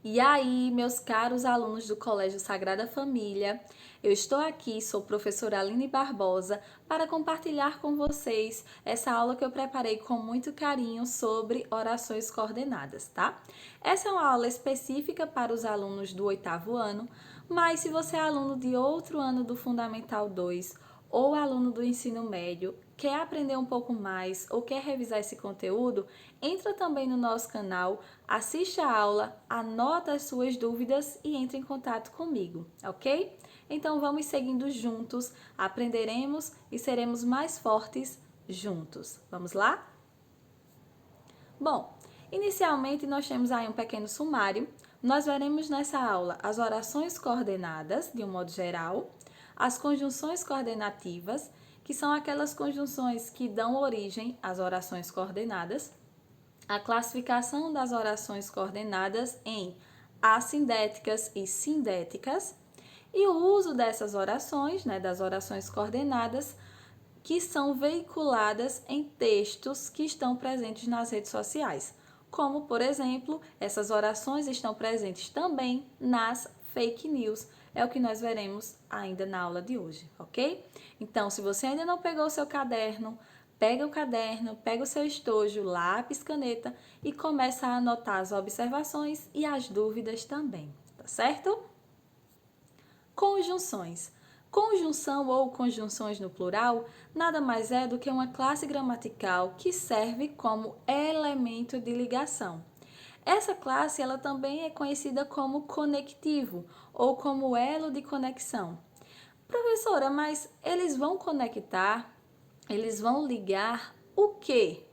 E aí, meus caros alunos do Colégio Sagrada Família, eu estou aqui, sou professora Aline Barbosa, para compartilhar com vocês essa aula que eu preparei com muito carinho sobre orações coordenadas, tá? Essa é uma aula específica para os alunos do 8º ano, mas se você é aluno de outro ano do Fundamental 2 ou aluno do ensino médio, quer aprender um pouco mais ou quer revisar esse conteúdo, entra também no nosso canal, assiste a aula, anota as suas dúvidas e entre em contato comigo, ok? Então vamos seguindo juntos, aprenderemos e seremos mais fortes juntos. Vamos lá? Bom, inicialmente nós temos aí um pequeno sumário. Nós veremos nessa aula as orações coordenadas, de um modo geral, as conjunções coordenativas, que são aquelas conjunções que dão origem às orações coordenadas, a classificação das orações coordenadas em assindéticas e sindéticas, e o uso dessas orações, das orações coordenadas, que são veiculadas em textos que estão presentes nas redes sociais. Como, por exemplo, essas orações estão presentes também nas fake news. É o que nós veremos ainda na aula de hoje, ok? Então, se você ainda não pegou o seu caderno, pega o caderno, pega o seu estojo, lápis, caneta e começa a anotar as observações e as dúvidas também, tá certo? Conjunções. Conjunção ou conjunções no plural nada mais é do que uma classe gramatical que serve como elemento de ligação. Essa classe ela também é conhecida como conectivo ou como elo de conexão. Professora, mas eles vão conectar, eles vão ligar o quê?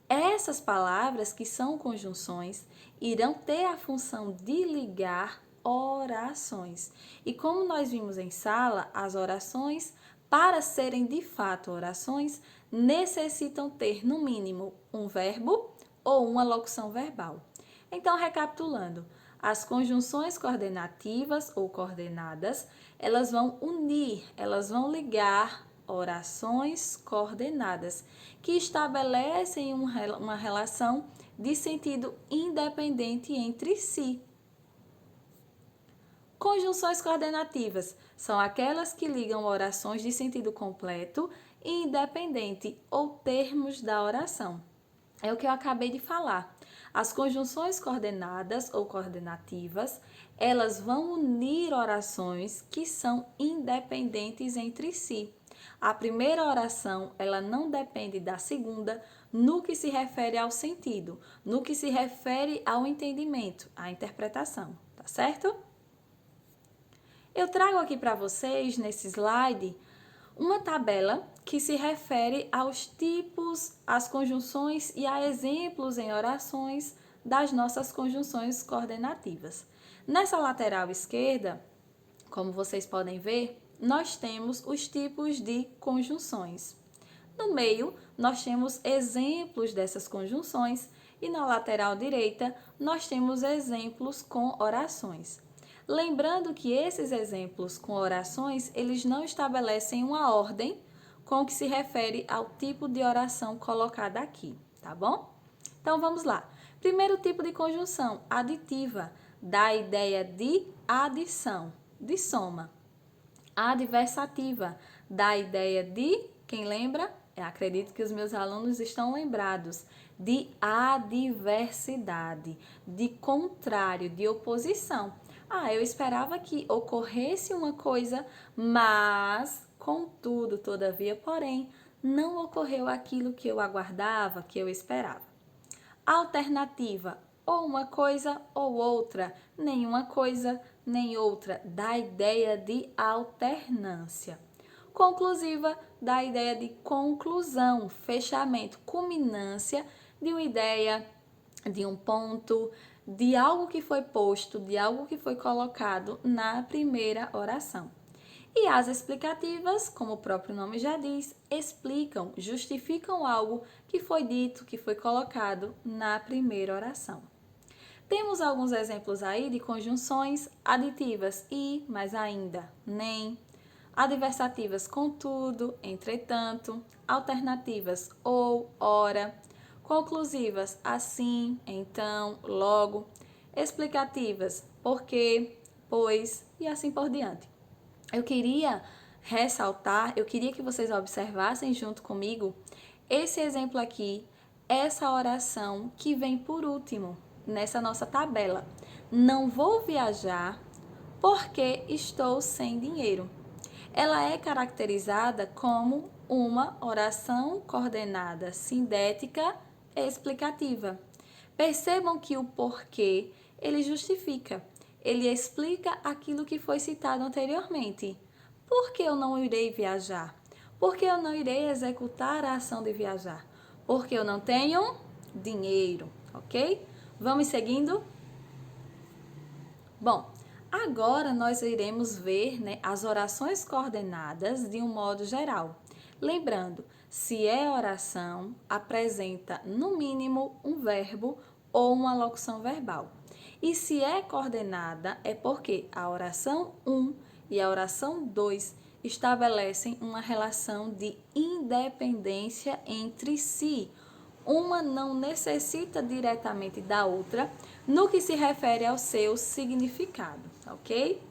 Essas palavras, que são conjunções, irão ter a função de ligar orações. E como nós vimos em sala, as orações, para serem de fato orações, necessitam ter, no mínimo, um verbo ou uma locução verbal. Então, recapitulando, as conjunções coordenativas ou coordenadas, elas vão unir, elas vão ligar orações coordenadas, que estabelecem uma relação de sentido independente entre si. Conjunções coordenativas são aquelas que ligam orações de sentido completo e independente ou termos da oração. É o que eu acabei de falar. As conjunções coordenadas ou coordenativas, elas vão unir orações que são independentes entre si. A primeira oração, ela não depende da segunda no que se refere ao sentido, no que se refere ao entendimento, à interpretação, tá certo? Eu trago aqui para vocês, nesse slide, uma tabela que se refere aos tipos, às conjunções e a exemplos em orações das nossas conjunções coordenativas. Nessa lateral esquerda, como vocês podem ver, nós temos os tipos de conjunções. No meio, nós temos exemplos dessas conjunções e na lateral direita, nós temos exemplos com orações. Lembrando que esses exemplos com orações, eles não estabelecem uma ordem com o que se refere ao tipo de oração colocada aqui, tá bom? Então vamos lá. Primeiro tipo de conjunção, aditiva, dá a ideia de adição, de soma. Adversativa, dá a ideia de, quem lembra? Eu acredito que os meus alunos estão lembrados, de adversidade, de contrário, de oposição. Eu esperava que ocorresse uma coisa, mas, contudo, todavia, porém, não ocorreu aquilo que eu aguardava, que eu esperava. Alternativa, ou uma coisa ou outra, nenhuma coisa nem outra, dá a ideia de alternância. Conclusiva, dá a ideia de conclusão, fechamento, culminância de uma ideia, de um ponto, de algo que foi posto, de algo que foi colocado na primeira oração. E as explicativas, como o próprio nome já diz, explicam, justificam algo que foi dito, que foi colocado na primeira oração. Temos alguns exemplos aí de conjunções aditivas e, mais ainda, nem, adversativas contudo, entretanto, alternativas ou, ora, conclusivas assim, então, logo. explicativas, porque, pois e assim por diante. Eu queria ressaltar, eu queria que vocês observassem junto comigo esse exemplo aqui, essa oração que vem por último nessa nossa tabela. Não vou viajar porque estou sem dinheiro. Ela é caracterizada como uma oração coordenada sindética explicativa. Percebam que o porquê ele justifica, ele explica aquilo que foi citado anteriormente. Por que eu não irei viajar? Por que eu não irei executar a ação de viajar? Porque eu não tenho dinheiro, ok? Vamos seguindo? Bom, agora nós iremos ver, né, as orações coordenadas de um modo geral. Lembrando, se é oração, apresenta no mínimo um verbo ou uma locução verbal. E se é coordenada, é porque a oração 1 e a oração 2 estabelecem uma relação de independência entre si. Uma não necessita diretamente da outra no que se refere ao seu significado, ok?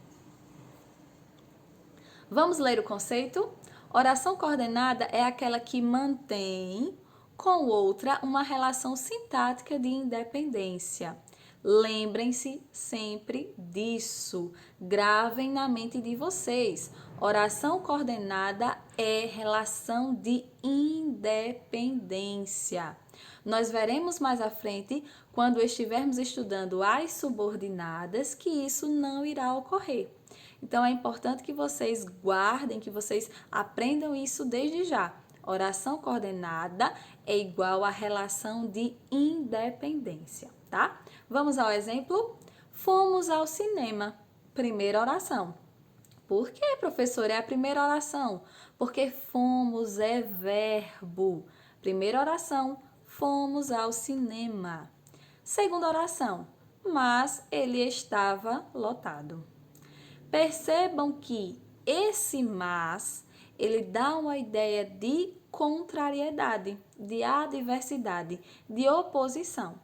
Vamos ler o conceito? Oração coordenada é aquela que mantém com outra uma relação sintática de independência. Lembrem-se sempre disso. Gravem na mente de vocês. Oração coordenada é relação de independência. Nós veremos mais à frente, quando estivermos estudando as subordinadas, que isso não irá ocorrer. Então, é importante que vocês guardem, que vocês aprendam isso desde já. Oração coordenada é igual à relação de independência, tá? Vamos ao exemplo? Fomos ao cinema. Primeira oração. Por que, professora, é a primeira oração? Porque fomos é verbo. Primeira oração, fomos ao cinema. Segunda oração, mas ele estava lotado. Percebam que esse mas, ele dá uma ideia de contrariedade, de adversidade, de oposição.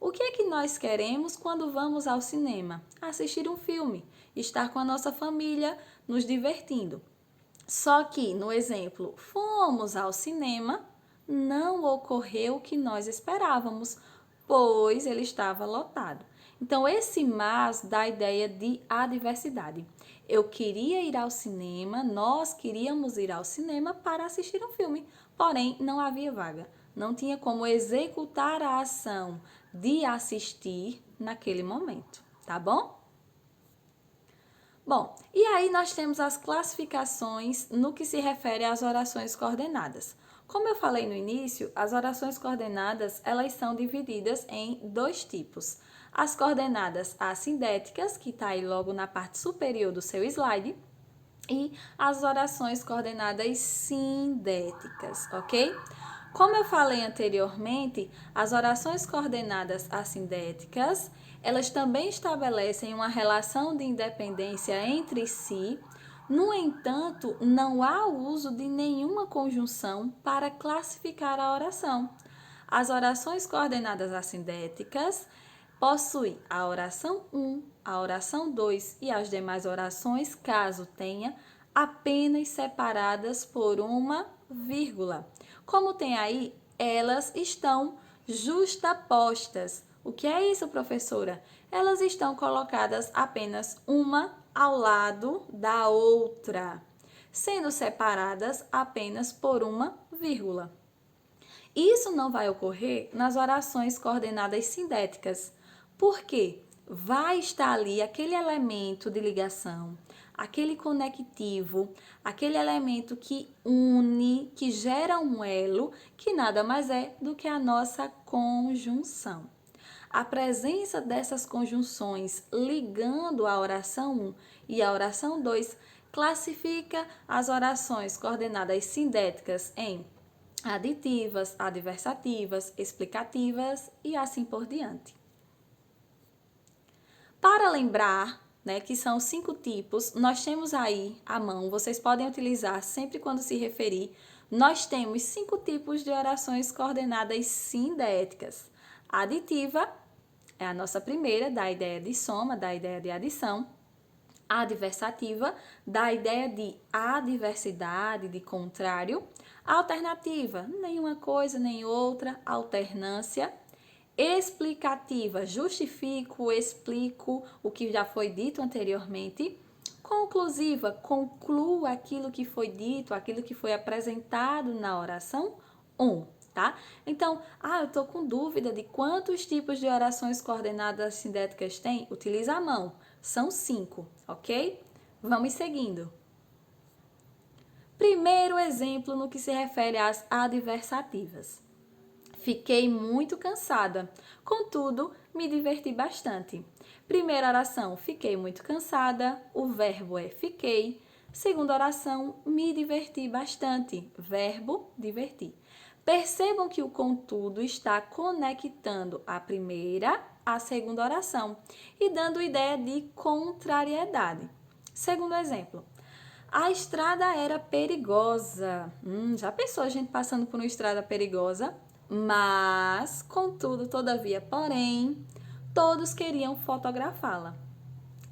O que é que nós queremos quando vamos ao cinema? Assistir um filme, estar com a nossa família, nos divertindo. Só que, no exemplo, fomos ao cinema, não ocorreu o que nós esperávamos, pois ele estava lotado. Então, esse mas dá a ideia de adversidade. Eu queria ir ao cinema, nós queríamos ir ao cinema para assistir um filme, porém não havia vaga. Não tinha como executar a ação de assistir naquele momento, tá bom? Bom, e aí nós temos as classificações no que se refere às orações coordenadas. Como eu falei no início, as orações coordenadas, elas são divididas em dois tipos. As coordenadas assindéticas, que está aí logo na parte superior do seu slide, e as orações coordenadas sindéticas, ok? Como eu falei anteriormente, as orações coordenadas assindéticas, elas também estabelecem uma relação de independência entre si. No entanto, não há o uso de nenhuma conjunção para classificar a oração. As orações coordenadas assindéticas possuem a oração 1, a oração 2 e as demais orações, caso tenha, apenas separadas por uma vírgula. Como tem aí, elas estão justapostas. O que é isso, professora? Elas estão colocadas apenas uma ao lado da outra, sendo separadas apenas por uma vírgula. Isso não vai ocorrer nas orações coordenadas sindéticas. Por quê? Vai estar ali aquele elemento de ligação, aquele conectivo, aquele elemento que une, que gera um elo, que nada mais é do que a nossa conjunção. A presença dessas conjunções ligando a oração 1 e a oração 2 classifica as orações coordenadas sindéticas em aditivas, adversativas, explicativas e assim por diante. Para lembrar, né, que são 5 tipos, nós temos aí à mão, vocês podem utilizar sempre quando se referir, nós temos 5 tipos de orações coordenadas sindéticas: aditiva, é a nossa primeira, dá a ideia de soma, dá a ideia de adição. Adversativa dá a ideia de adversidade, de contrário. Alternativa, nenhuma coisa nem outra, alternância. Explicativa, justifico, explico o que já foi dito anteriormente. Conclusiva, concluo aquilo que foi dito, aquilo que foi apresentado na oração 1, tá? Então, eu tô com dúvida de quantos tipos de orações coordenadas sindéticas tem? Utiliza a mão. São 5, ok? Vamos seguindo. Primeiro exemplo no que se refere às adversativas. Fiquei muito cansada, contudo, me diverti bastante. Primeira oração, fiquei muito cansada, o verbo é fiquei. Segunda oração, me diverti bastante, verbo divertir. Percebam que o contudo está conectando a primeira à segunda oração e dando ideia de contrariedade. Segundo exemplo, a estrada era perigosa. Já pensou a gente passando por uma estrada perigosa? Mas, contudo, todavia, porém, todos queriam fotografá-la.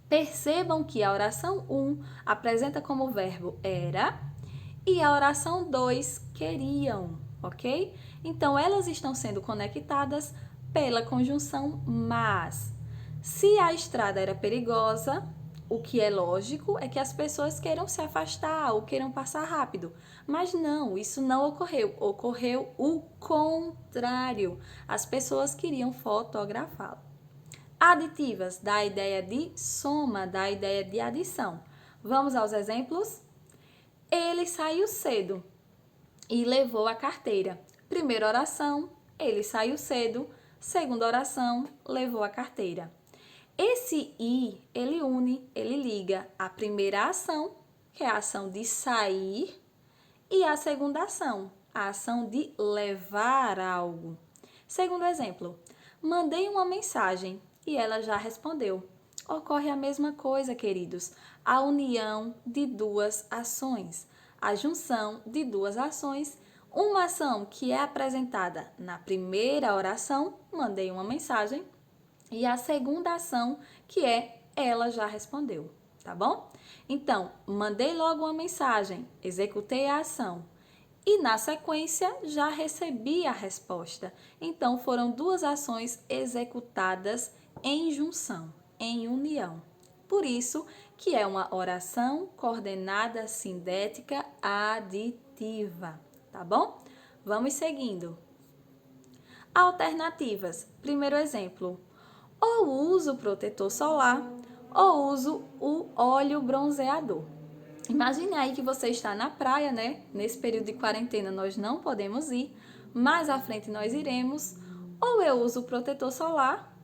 Percebam que a oração 1 apresenta como verbo era e a oração 2 queriam, ok? Então, elas estão sendo conectadas pela conjunção mas. Se a estrada era perigosa, o que é lógico é que as pessoas queiram se afastar ou queiram passar rápido. Mas não, isso não ocorreu. Ocorreu o contrário. As pessoas queriam fotografá-la. Aditivas dá a ideia de soma, dá a ideia de adição. Vamos aos exemplos? Ele saiu cedo e levou a carteira. Primeira oração, ele saiu cedo. Segunda oração, levou a carteira. Esse i, ele une, ele liga a primeira ação, que é a ação de sair, e a segunda ação, a ação de levar algo. Segundo exemplo, mandei uma mensagem e ela já respondeu. Ocorre a mesma coisa, queridos, a união de duas ações, a junção de duas ações. Uma ação que é apresentada na primeira oração, mandei uma mensagem, e a segunda ação, que é ela já respondeu, tá bom? Então, mandei logo uma mensagem, executei a ação e na sequência já recebi a resposta. Então, foram duas ações executadas em junção, em união. Por isso que é uma oração coordenada sindética aditiva, tá bom? Vamos seguindo. Alternativas. Primeiro exemplo. Ou uso o protetor solar, ou uso o óleo bronzeador. Imagine aí que você está na praia, né? Nesse período de quarentena nós não podemos ir, mais à frente nós iremos. Ou eu uso o protetor solar,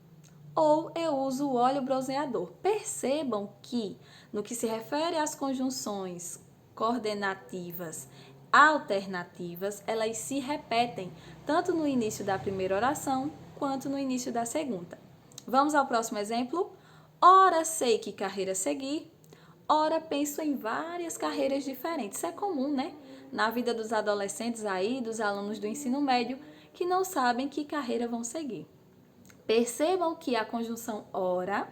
ou eu uso o óleo bronzeador. Percebam que, no que se refere às conjunções coordenativas alternativas, elas se repetem tanto no início da primeira oração quanto no início da segunda. Vamos ao próximo exemplo? Ora sei que carreira seguir, ora penso em várias carreiras diferentes. Isso é comum, né? Na vida dos adolescentes aí, dos alunos do ensino médio, que não sabem que carreira vão seguir. Percebam que a conjunção ora,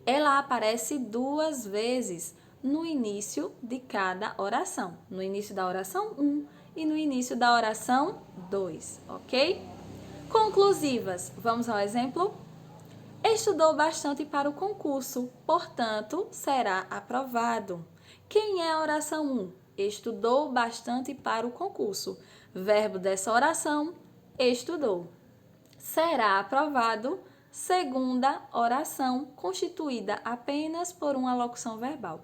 ela aparece duas vezes no início de cada oração. No início da oração 1 e no início da oração 2, ok? Conclusivas, vamos ao exemplo? Estudou bastante para o concurso, portanto, será aprovado. Quem é a oração 1? Estudou bastante para o concurso. Verbo dessa oração, estudou. Será aprovado, segunda oração, constituída apenas por uma locução verbal.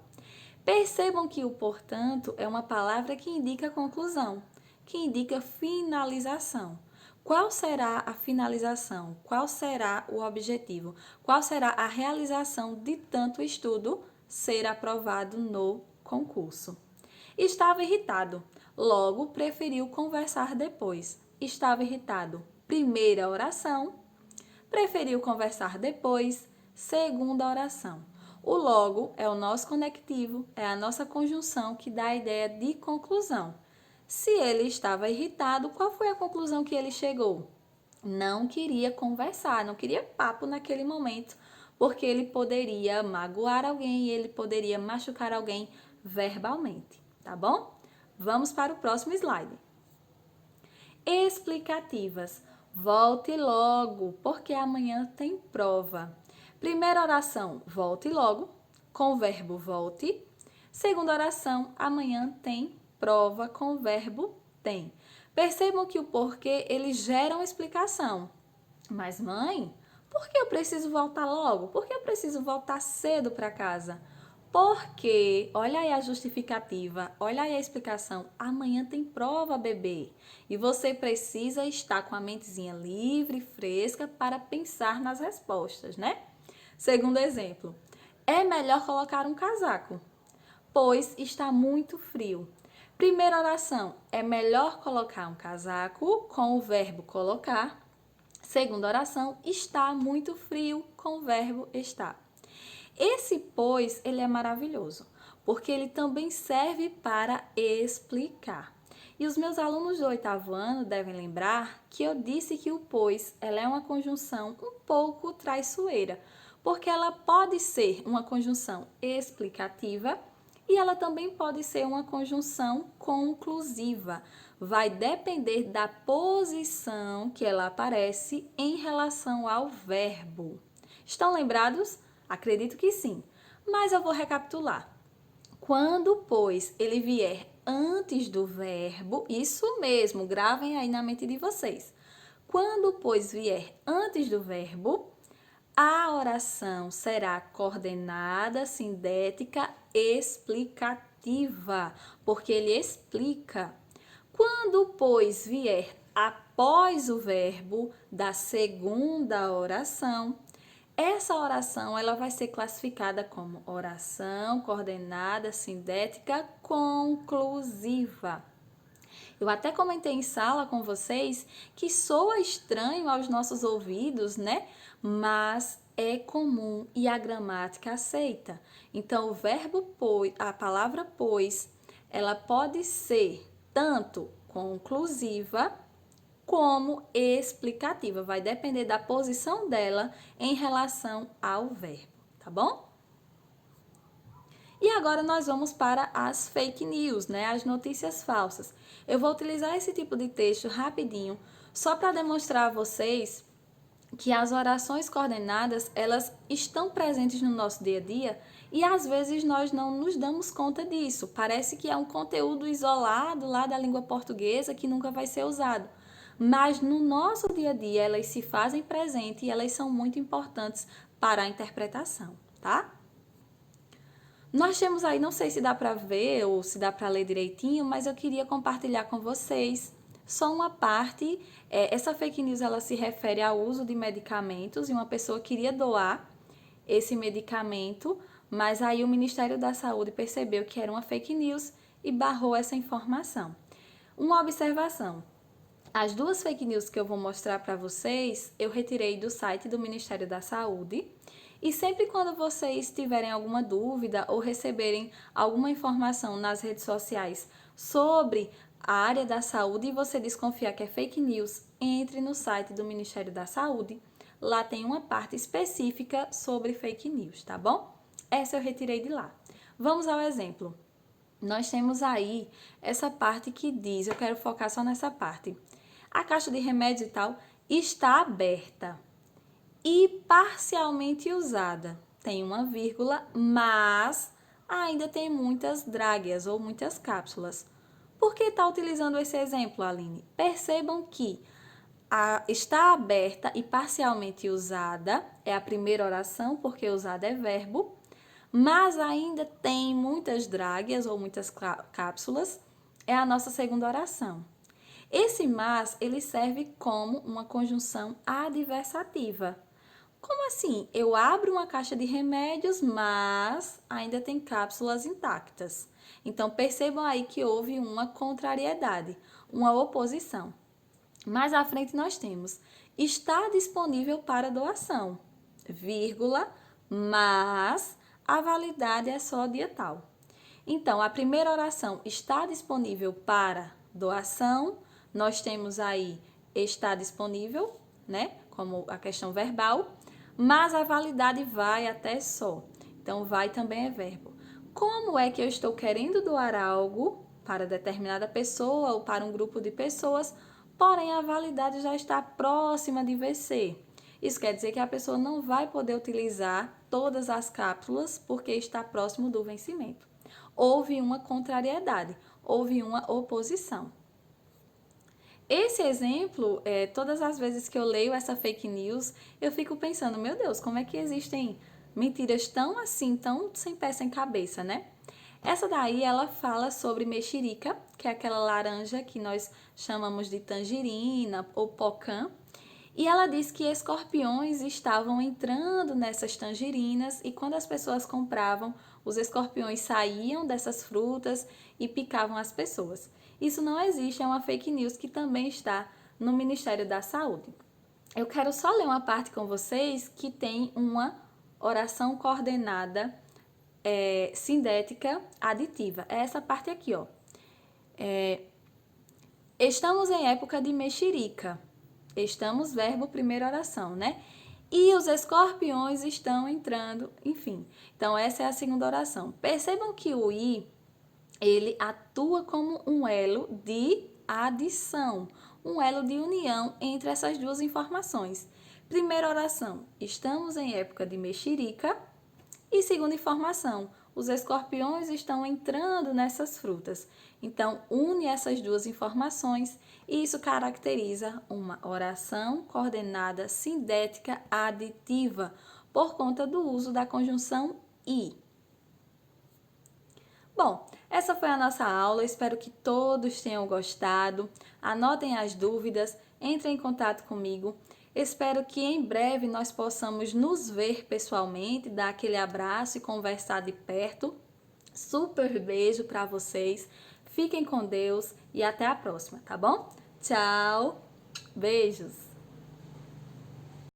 Percebam que o portanto é uma palavra que indica conclusão, que indica finalização. Qual será a finalização? Qual será o objetivo? Qual será a realização de tanto estudo ser aprovado no concurso? Estava irritado, logo preferiu conversar depois. Estava irritado. Primeira oração, preferiu conversar depois. Segunda oração. O logo é o nosso conectivo, é a nossa conjunção que dá a ideia de conclusão. Se ele estava irritado, qual foi a conclusão que ele chegou? não queria conversar, não queria papo naquele momento, porque ele poderia magoar alguém e ele poderia machucar alguém verbalmente, tá bom? Vamos para o próximo slide. Explicativas. Volte logo, porque amanhã tem prova. Primeira oração, volte logo, com o verbo volte. Segunda oração, amanhã tem prova, com o verbo tem. Percebam que o porquê, ele gera uma explicação. Mas mãe, por que eu preciso voltar logo? Por que eu preciso voltar cedo para casa? Porque, olha aí a justificativa, olha aí a explicação. Amanhã tem prova, bebê. E você precisa estar com a mentezinha livre, fresca, para pensar nas respostas, né? Segundo exemplo, é melhor colocar um casaco, pois está muito frio. Primeira oração, é melhor colocar um casaco com o verbo colocar. Segunda oração, está muito frio com o verbo estar. Esse pois, ele é maravilhoso, porque ele também serve para explicar. E os meus alunos do 8º ano devem lembrar que eu disse que o pois, ela é uma conjunção um pouco traiçoeira, porque ela pode ser uma conjunção explicativa e ela também pode ser uma conjunção conclusiva. Vai depender da posição que ela aparece em relação ao verbo. Estão lembrados? Acredito que sim, mas eu vou recapitular. Quando, pois, ele vier antes do verbo, isso mesmo, gravem aí na mente de vocês. Quando, pois, vier antes do verbo, a oração será coordenada, sindética, explicativa, porque ele explica. Quando, pois, vier após o verbo da segunda oração, essa oração ela vai ser classificada como oração coordenada, sindética, conclusiva. Eu até comentei em sala com vocês que soa estranho aos nossos ouvidos, né? Mas é comum e a gramática aceita. Então, o verbo pois, a palavra pois, ela pode ser tanto conclusiva como explicativa. Vai depender da posição dela em relação ao verbo, tá bom? E agora nós vamos para as fake news, né? As notícias falsas. Eu vou utilizar esse tipo de texto rapidinho, só para demonstrar a vocês que as orações coordenadas, elas estão presentes no nosso dia a dia e às vezes nós não nos damos conta disso. Parece que é um conteúdo isolado lá da língua portuguesa que nunca vai ser usado. Mas no nosso dia a dia elas se fazem presente e elas são muito importantes para a interpretação, tá? Nós temos aí, não sei se dá para ver ou se dá para ler direitinho, mas eu queria compartilhar com vocês só uma parte. Essa fake news ela se refere ao uso de medicamentos e uma pessoa queria doar esse medicamento, mas aí o Ministério da Saúde percebeu que era uma fake news e barrou essa informação. Uma observação. As duas fake news que eu vou mostrar para vocês, eu retirei do site do Ministério da Saúde. E sempre quando vocês tiverem alguma dúvida ou receberem alguma informação nas redes sociais sobre a área da saúde e você desconfiar que é fake news, entre no site do Ministério da Saúde. Lá tem uma parte específica sobre fake news, tá bom? Essa eu retirei de lá. Vamos ao exemplo. Nós temos aí essa parte que diz, eu quero focar só nessa parte. A caixa de remédios e tal está aberta e parcialmente usada. Tem uma vírgula, mas ainda tem muitas drágueas ou muitas cápsulas. Por que está utilizando esse exemplo, Aline? Percebam que está aberta e parcialmente usada é a primeira oração, porque usada é verbo, mas ainda tem muitas drágueas ou muitas cápsulas é a nossa segunda oração. Esse mas, ele serve como uma conjunção adversativa. Como assim? Eu abro uma caixa de remédios, mas ainda tem cápsulas intactas. Então, percebam aí que houve uma contrariedade, uma oposição. Mais à frente nós temos, está disponível para doação, vírgula, mas a validade é só dia tal. Então, a primeira oração está disponível para doação, nós temos aí está disponível, né? Como a questão verbal, mas a validade vai até só. Então, vai também é verbo. Como é que eu estou querendo doar algo para determinada pessoa ou para um grupo de pessoas, porém a validade já está próxima de vencer? Isso quer dizer que a pessoa não vai poder utilizar todas as cápsulas porque está próximo do vencimento. Houve uma contrariedade, houve uma oposição. Esse exemplo, todas as vezes que eu leio essa fake news, eu fico pensando, meu Deus, como é que existem mentiras tão assim, tão sem pé sem cabeça, né? Essa daí, ela fala sobre mexerica, que é aquela laranja que nós chamamos de tangerina ou pocã. E ela diz que escorpiões estavam entrando nessas tangerinas e quando as pessoas compravam, os escorpiões saíam dessas frutas e picavam as pessoas. Isso não existe, é uma fake news que também está no Ministério da Saúde. Eu quero só ler uma parte com vocês que tem uma oração coordenada sindética aditiva. É essa parte aqui, ó. Estamos em época de mexerica. Estamos, verbo, primeira oração, né? E os escorpiões estão entrando, enfim. Então, essa é a segunda oração. Percebam que o i, ele atua como um elo de adição, um elo de união entre essas duas informações. Primeira oração, estamos em época de mexerica. E segunda informação, os escorpiões estão entrando nessas frutas. Então, une essas duas informações e isso caracteriza uma oração coordenada sindética aditiva por conta do uso da conjunção i. Bom, essa foi a nossa aula, espero que todos tenham gostado. Anotem as dúvidas, entrem em contato comigo. Espero que em breve nós possamos nos ver pessoalmente, dar aquele abraço e conversar de perto. Super beijo para vocês, fiquem com Deus e até a próxima, tá bom? Tchau, beijos!